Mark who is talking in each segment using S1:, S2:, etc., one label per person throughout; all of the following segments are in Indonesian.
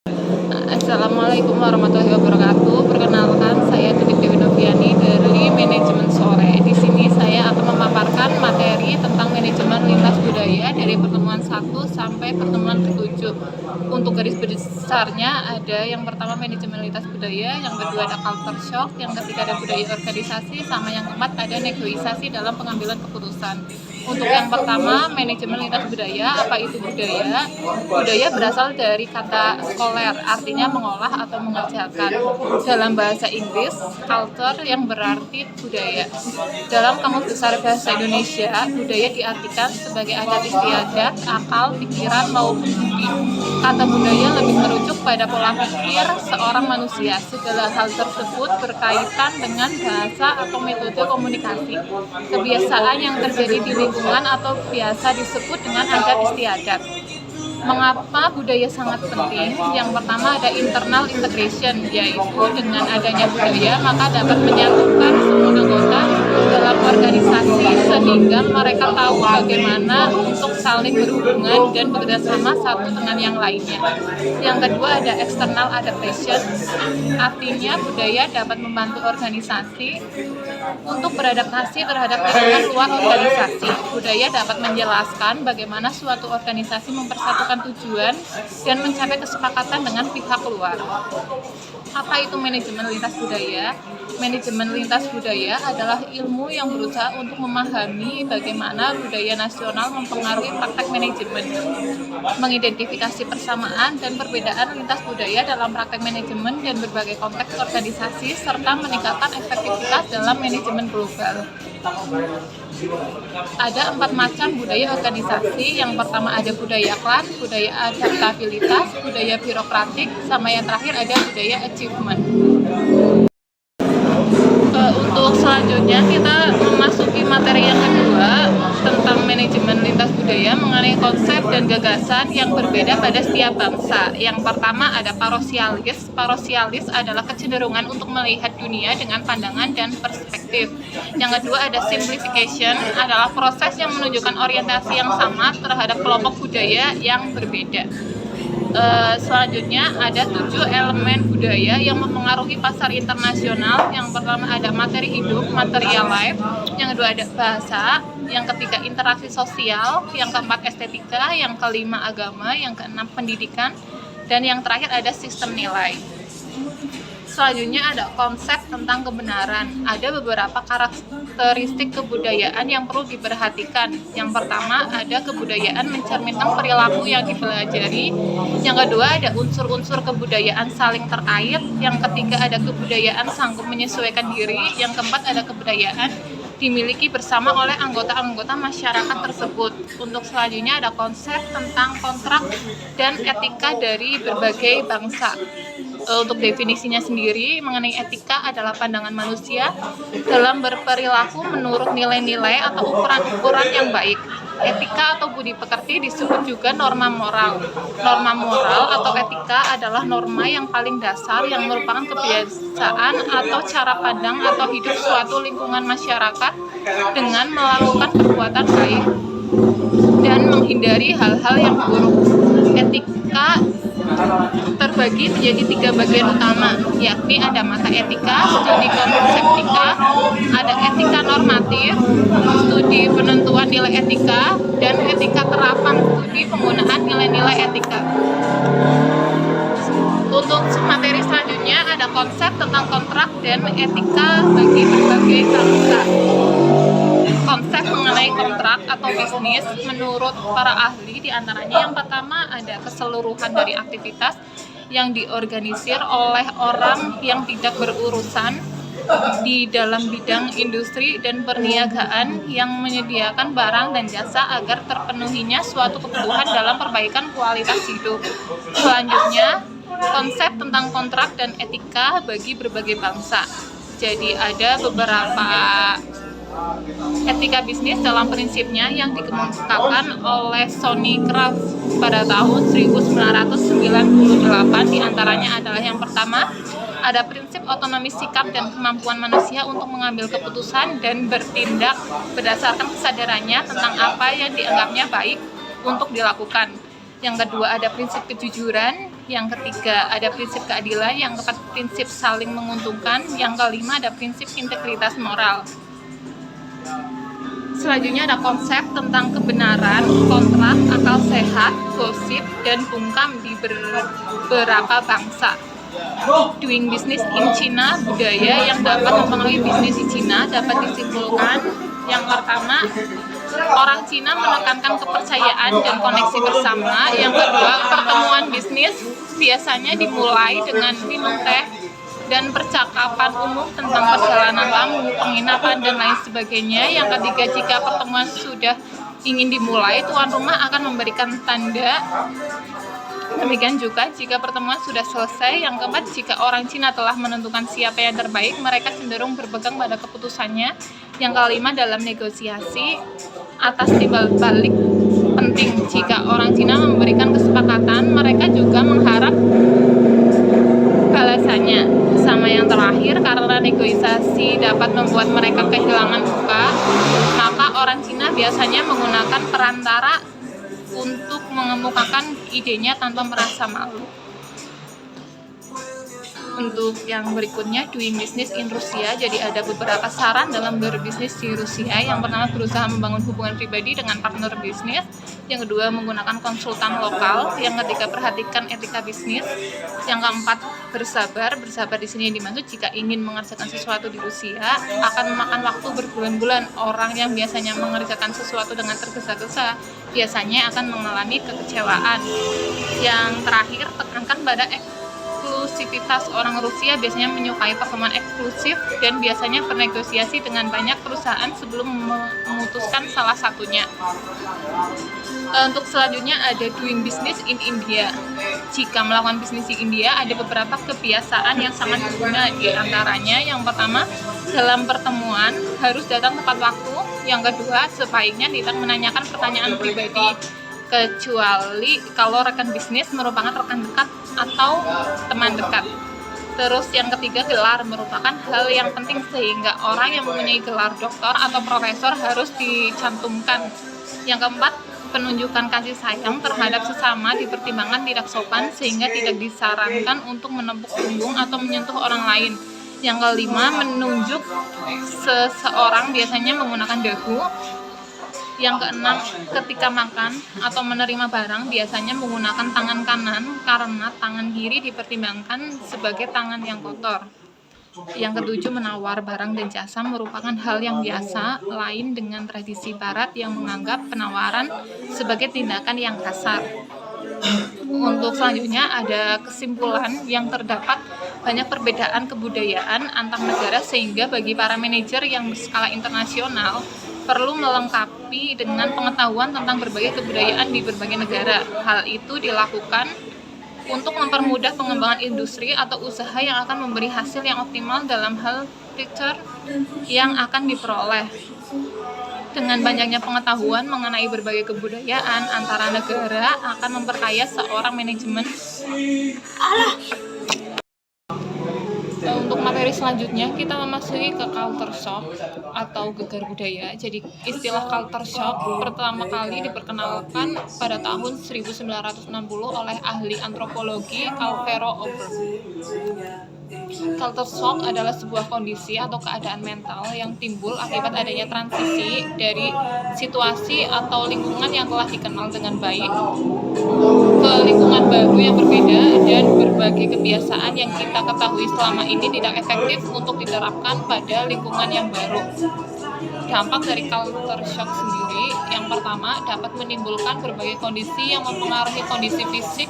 S1: Assalamualaikum warahmatullahi wabarakatuh. Perkenalkan, saya Tutik Dewi Noviani dari Manajemen Sore. Di sini saya akan memaparkan materi tentang manajemen lintas budaya dari pertemuan 1 sampai pertemuan ke-7. Untuk garis besarnya ada yang pertama manajemen lintas budaya, yang kedua ada culture shock, yang ketiga ada budaya organisasi, sama yang keempat ada negosiasi dalam pengambilan keputusan. Untuk yang pertama, manajemen lintas budaya. Apa itu budaya? Budaya berasal dari kata scholar, artinya mengolah atau mengerjakan. Dalam bahasa Inggris, culture yang berarti budaya. Dalam Kamus Besar Bahasa Indonesia, budaya diartikan sebagai adat istiadat, akal, pikiran, maupun budi. Kata budaya lebih merujuk pada pola pikir seorang manusia. Segala hal tersebut berkaitan dengan bahasa atau metode komunikasi, kebiasaan yang terjadi di lingkungan atau biasa disebut dengan adat istiadat. Mengapa budaya sangat penting? Yang pertama ada internal integration, yaitu dengan adanya budaya maka dapat menyatukan semua anggota dalam organisasi sehingga mereka tahu bagaimana untuk saling berhubungan dan bekerjasama satu dengan yang lainnya. Yang kedua ada external adaptation, artinya budaya dapat membantu organisasi untuk beradaptasi terhadap lingkungan luar organisasi. Budaya dapat menjelaskan bagaimana suatu organisasi mempersatukan tujuan dan mencapai kesepakatan dengan pihak luar. Apa itu manajemen lintas budaya? Manajemen lintas budaya adalah ilmu yang berusaha untuk memahami bagaimana budaya nasional mempengaruhi praktek manajemen, mengidentifikasi persamaan dan perbedaan lintas budaya dalam praktek manajemen dan berbagai konteks organisasi, serta meningkatkan efektivitas dalam manajemen global. Ada 4 macam budaya organisasi. Yang pertama ada budaya klan, budaya adaptabilitas, budaya birokratik, sama yang terakhir ada budaya achievement. Untuk selanjutnya kita memasuki materi yang kedua tentang manajemen lintas budaya mengenai konsep dan gagasan yang berbeda pada setiap bangsa. Yang pertama ada parosialis. Parosialis adalah kecenderungan untuk melihat dunia dengan pandangan dan perspektif. Yang kedua ada simplification, adalah proses yang menunjukkan orientasi yang sama terhadap kelompok budaya yang berbeda. Selanjutnya ada 7 elemen budaya yang mempengaruhi pasar internasional. Yang pertama ada materi hidup, material life. Yang kedua ada bahasa. Yang ketiga interaksi sosial. Yang keempat estetika. Yang kelima agama. Yang keenam pendidikan. Dan yang terakhir ada sistem nilai. Selanjutnya ada konsep tentang kebenaran. Ada beberapa karakteristik kebudayaan yang perlu diperhatikan. Yang pertama ada kebudayaan mencerminkan perilaku yang dipelajari. Yang kedua ada unsur-unsur kebudayaan saling terkait. Yang ketiga ada kebudayaan sanggup menyesuaikan diri. Yang keempat ada kebudayaan dimiliki bersama oleh anggota-anggota masyarakat tersebut. Untuk selanjutnya ada konsep tentang kontrak dan etika dari berbagai bangsa. Untuk definisinya sendiri mengenai etika adalah pandangan manusia dalam berperilaku menurut nilai-nilai atau ukuran-ukuran yang baik. Etika atau budi pekerti disebut juga norma moral. Norma moral atau etika adalah norma yang paling dasar yang merupakan kebiasaan atau cara pandang atau hidup suatu lingkungan masyarakat dengan melakukan perbuatan baik dan menghindari hal-hal yang buruk. Etika terbagi menjadi 3 bagian utama, yakni ada mata etika, studi konseptika, ada etika normatif, studi penentuan nilai etika, dan etika terapan, studi penggunaan nilai-nilai etika. Untuk materi selanjutnya ada konsep tentang kontrak dan etika bagi berbagai bangsa. Konsep mengenai kontrak atau bisnis menurut para ahli diantaranya yang pertama ada keseluruhan dari aktivitas yang diorganisir oleh orang yang tidak berurusan di dalam bidang industri dan perniagaan yang menyediakan barang dan jasa agar terpenuhinya suatu kebutuhan dalam perbaikan kualitas hidup. Selanjutnya konsep tentang kontrak dan etika bagi berbagai bangsa. Jadi ada beberapa etika bisnis dalam prinsipnya yang dikemukakan oleh Sonny Kraft pada tahun 1998. Diantaranya adalah yang pertama ada prinsip otonomi sikap dan kemampuan manusia untuk mengambil keputusan dan bertindak berdasarkan kesadarannya tentang apa yang dianggapnya baik untuk dilakukan. Yang kedua ada prinsip kejujuran. Yang ketiga, ada prinsip keadilan. Yang keempat, prinsip saling menguntungkan. Yang kelima, ada prinsip integritas moral. Selanjutnya ada konsep tentang kebenaran, kontrak, akal sehat, gosip, dan bungkam di beberapa bangsa. Doing business in China, budaya yang dapat mempengaruhi bisnis di China dapat disimpulkan. Yang pertama, orang Cina menekankan kepercayaan dan koneksi bersama. Yang kedua, pertemuan bisnis biasanya dimulai dengan minum teh dan percakapan umum tentang perjalanan tamu, penginapan, dan lain sebagainya. Yang ketiga, jika pertemuan sudah ingin dimulai, tuan rumah akan memberikan tanda. Demikian juga jika pertemuan sudah selesai. Yang keempat, jika orang Cina telah menentukan siapa yang terbaik, mereka cenderung berpegang pada keputusannya. Yang kelima, dalam negosiasi atas timbal balik penting. Jika orang Cina memberikan kesepakatan, mereka juga mengharap balasannya. Sama yang terakhir, karena negosiasi dapat membuat mereka kehilangan muka, maka orang Cina biasanya menggunakan perantara untuk mengemukakan idenya tanpa merasa malu. Untuk yang berikutnya, doing business in Rusia. Jadi ada beberapa saran dalam berbisnis di Rusia. Yang pertama, berusaha membangun hubungan pribadi dengan partner bisnis. Yang kedua, menggunakan konsultan lokal. Yang ketiga, perhatikan etika bisnis. Yang keempat, bersabar. Bersabar di sini dimaksud jika ingin mengerjakan sesuatu di Rusia akan memakan waktu berbulan-bulan. Orang yang biasanya mengerjakan sesuatu dengan tergesa-gesa biasanya akan mengalami kekecewaan. Yang terakhir, tekankan pada eksklusivitas. Orang Rusia biasanya menyukai pertemuan eksklusif dan biasanya bernegosiasi dengan banyak perusahaan sebelum memutuskan salah satunya. Untuk selanjutnya ada doing business in India. Jika melakukan bisnis di India, ada beberapa kebiasaan yang sangat berguna. Di antaranya, yang pertama, dalam pertemuan harus datang tepat waktu. Yang kedua, sebaiknya tidak menanyakan pertanyaan pribadi, kecuali kalau rekan bisnis merupakan rekan dekat atau teman dekat. Terus yang ketiga, gelar merupakan hal yang penting sehingga orang yang mempunyai gelar doktor atau profesor harus dicantumkan. Yang keempat, penunjukan kasih sayang terhadap sesama dipertimbangkan tidak sopan sehingga tidak disarankan untuk menepuk punggung atau menyentuh orang lain. Yang kelima, menunjuk seseorang biasanya menggunakan dagu. Yang keenam, ketika makan atau menerima barang biasanya menggunakan tangan kanan karena tangan kiri dipertimbangkan sebagai tangan yang kotor. Yang ketujuh, menawar barang dan jasa merupakan hal yang biasa, lain dengan tradisi barat yang menganggap penawaran sebagai tindakan yang kasar. Untuk selanjutnya ada kesimpulan yang terdapat banyak perbedaan kebudayaan antar negara sehingga bagi para manajer yang berskala internasional perlu melengkapi dengan pengetahuan tentang berbagai kebudayaan di berbagai negara. Hal itu dilakukan untuk mempermudah pengembangan industri atau usaha yang akan memberi hasil yang optimal dalam hal return yang akan diperoleh. Dengan banyaknya pengetahuan mengenai berbagai kebudayaan antara negara akan memperkaya seorang manajemen. Untuk materi selanjutnya kita memasuki ke culture shock atau gegar budaya. Jadi istilah culture shock pertama kali diperkenalkan pada tahun 1960 oleh ahli antropologi Alvaro Ober. Culture shock adalah sebuah kondisi atau keadaan mental yang timbul akibat adanya transisi dari situasi atau lingkungan yang telah dikenal dengan baik ke lingkungan baru yang berbeda, dan berbagai kebiasaan yang kita ketahui selama ini tidak efektif untuk diterapkan pada lingkungan yang baru. Dampak dari culture shock sendiri, yang pertama, dapat menimbulkan berbagai kondisi yang mempengaruhi kondisi fisik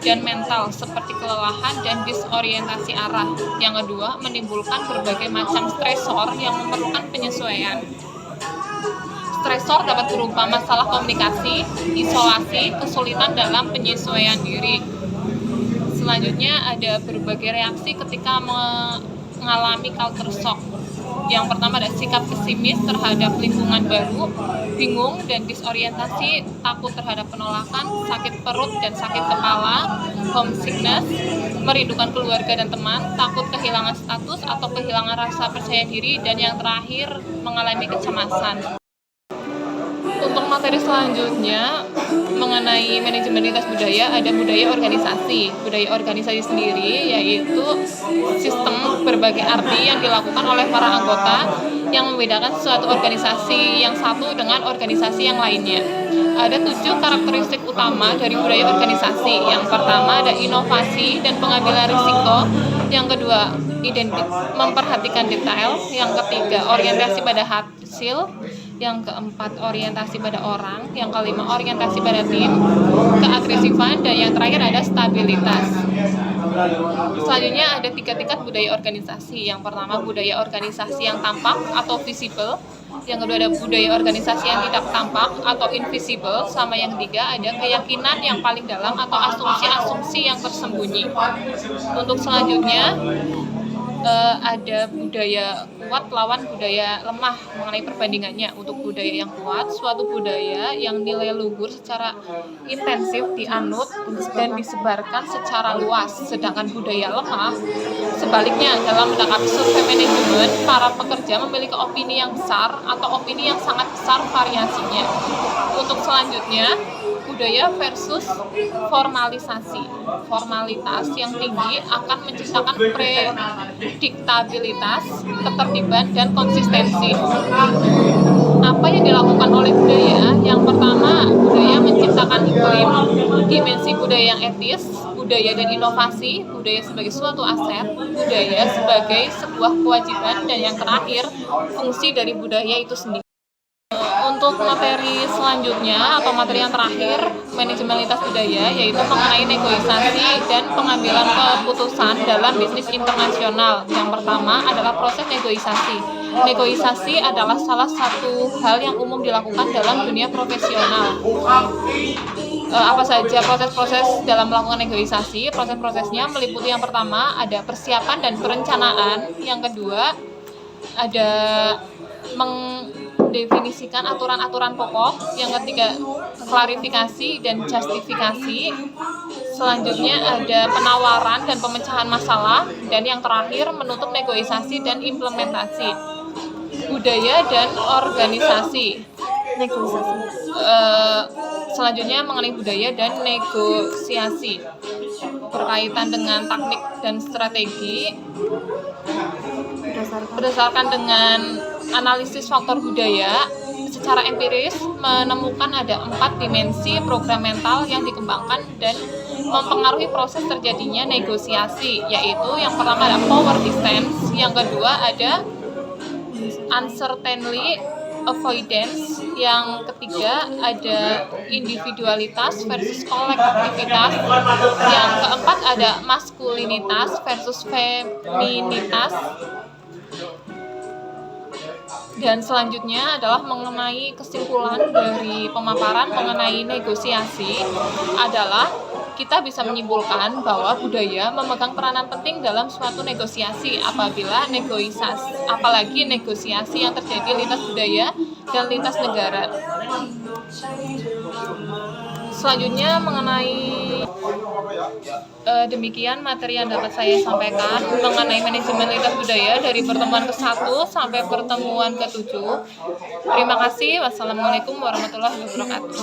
S1: dan mental seperti kelelahan dan disorientasi arah. Yang kedua, menimbulkan berbagai macam stresor yang memerlukan penyesuaian. Stresor dapat berupa masalah komunikasi, isolasi, kesulitan dalam penyesuaian diri. Selanjutnya ada berbagai reaksi ketika mengalami culture shock. Yang pertama ada sikap pesimis terhadap lingkungan baru, bingung dan disorientasi, takut terhadap penolakan, sakit perut dan sakit kepala, homesickness, merindukan keluarga dan teman, takut kehilangan status atau kehilangan rasa percaya diri, dan yang terakhir mengalami kecemasan. Untuk materi selanjutnya mengenai manajemen lintas budaya, ada budaya organisasi. Budaya organisasi sendiri yaitu sistem berbagai arti yang dilakukan oleh para anggota yang membedakan suatu organisasi yang satu dengan organisasi yang lainnya. Ada 7 karakteristik utama dari budaya organisasi. Yang pertama ada inovasi dan pengambilan risiko. Yang kedua, memperhatikan detail. Yang ketiga, orientasi pada hasil. Yang keempat, orientasi pada orang. Yang kelima, orientasi pada tim, keagresifan, dan yang terakhir ada stabilitas. Selanjutnya ada 3 tingkat budaya organisasi. Yang pertama, budaya organisasi yang tampak atau visible. Yang kedua ada budaya organisasi yang tidak tampak atau invisible. Sama yang ketiga ada keyakinan yang paling dalam atau asumsi-asumsi yang tersembunyi. Untuk selanjutnya ada budaya kuat lawan budaya lemah mengenai perbandingannya. Untuk budaya yang kuat, suatu budaya yang nilai luhur secara intensif dianut dan disebarkan secara luas. Sedangkan budaya lemah, sebaliknya, dalam menanggapi survei manajemen, para pekerja memiliki opini yang besar atau opini yang sangat besar variasinya. Untuk selanjutnya, budaya versus formalisasi. Formalitas yang tinggi akan menciptakan prediktabilitas, ketertiban, dan konsistensi. Apa yang dilakukan oleh budaya? Yang pertama, budaya menciptakan iklim, dimensi budaya yang etis, budaya dan inovasi, budaya sebagai suatu aset, budaya sebagai sebuah kewajiban, dan yang terakhir, fungsi dari budaya itu sendiri. Untuk materi selanjutnya atau materi yang terakhir, manajemen lintas budaya, yaitu mengenai negosiasi dan pengambilan keputusan dalam bisnis internasional. Yang pertama adalah proses negosiasi. Negosiasi adalah salah satu hal yang umum dilakukan dalam dunia profesional. Apa saja proses-proses dalam melakukan negosiasi? Proses-prosesnya meliputi yang pertama ada persiapan dan perencanaan. Yang kedua ada mendefinisikan aturan-aturan pokok. Yang ketiga, klarifikasi dan justifikasi. Selanjutnya ada penawaran dan pemecahan masalah. Dan yang terakhir, menutup negosiasi dan implementasi. Budaya dan organisasi. Selanjutnya mengenai budaya dan negosiasi berkaitan dengan taktik dan strategi. Berdasarkan dengan analisis faktor budaya, secara empiris menemukan ada 4 dimensi program mental yang dikembangkan dan mempengaruhi proses terjadinya negosiasi, yaitu yang pertama ada power distance, yang kedua ada uncertainty avoidance, yang ketiga ada individualitas versus kolektivitas, yang keempat ada maskulinitas versus feminitas, dan selanjutnya adalah mengenai kesimpulan dari pemaparan mengenai negosiasi adalah kita bisa menyimpulkan bahwa budaya memegang peranan penting dalam suatu negosiasi apabila apalagi negosiasi yang terjadi lintas budaya dan lintas negara. Selanjutnya mengenai demikian materi yang dapat saya sampaikan mengenai manajemen lintas budaya dari pertemuan ke-1 sampai pertemuan ke-7. Terima kasih. Wassalamualaikum warahmatullahi wabarakatuh.